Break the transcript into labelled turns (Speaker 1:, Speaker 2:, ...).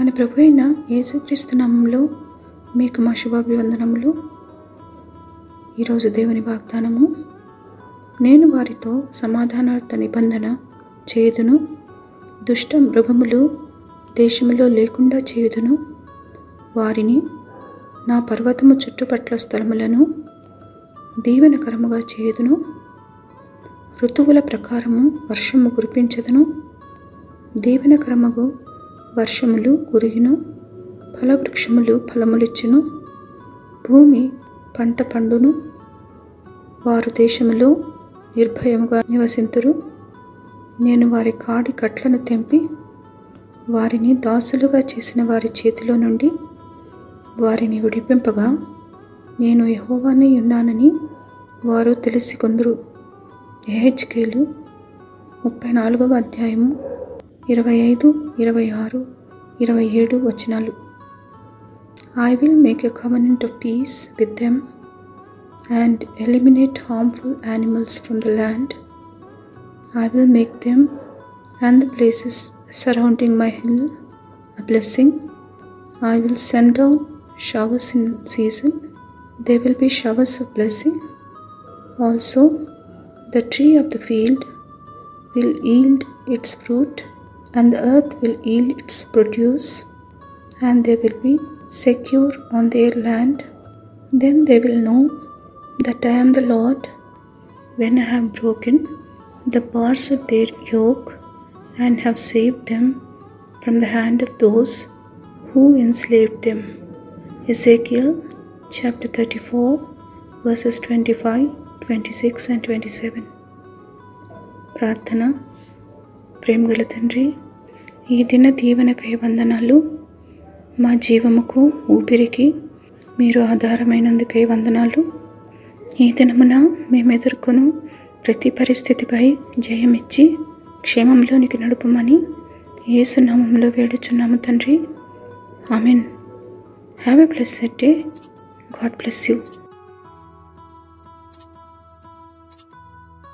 Speaker 1: మన ప్రభు అయిన యేసుక్రీస్తు నామములో మీకు మా శుభాభివందనములు. ఈరోజు దేవుని వాగ్దానము, నేను వారితో సమాధానార్థ నిబంధన చేయుదును, దుష్ట మృగములు దేశములో లేకుండా చేయుదును, వారిని నా పర్వతము చుట్టుపట్ల స్థలములను దీవెనకరముగా చేయుదును, ఋతువుల ప్రకారము వర్షము కురిపించదును, దీవెనకరముగు వర్షములు కురియును, ఫలవృక్షములు ఫలములిచ్చును, భూమి పంట పండును, వారు దేశములో నిర్భయముగా నివసింతురు. నేను వారి కాడి కట్లను తెంపి వారిని దాసులుగా చేసిన వారి చేతిలో నుండి వారిని విడిపింపగా, నేను యెహోవానై ఉన్నానని వారు తెలిసికొందురు. యెహెజ్కేలు 34వ అధ్యాయము 25, 26, 27 వచనాలు. I will make a covenant of peace with them and eliminate harmful animals from the land. I will make them and the places surrounding my hill a blessing. I will send down showers in season. There will be showers of blessing. Also, the tree of the field will yield its fruit, and the earth will yield its produce, and they will be secure on their land. Then they will know that I am the Lord, when I have broken the bars of their yoke and have saved them from the hand of those who enslaved them. Ezekiel chapter 34 verses 25, 26 and 27. ప్రార్థన. ప్రేమగల తండ్రి, ఈ దిన దీవెనకై వందనాలు. మా జీవముకు ఊపిరికి మీరు ఆధారమైనందుకై వందనాలు. ఈ దినమున మేము ఎదుర్కొను ప్రతి పరిస్థితిపై జయమిచ్చి క్షేమంలోనికి నడుపమని యేసు నామములో వేడుచున్నాము తండ్రి. Amen. Have a blessed day. God bless you.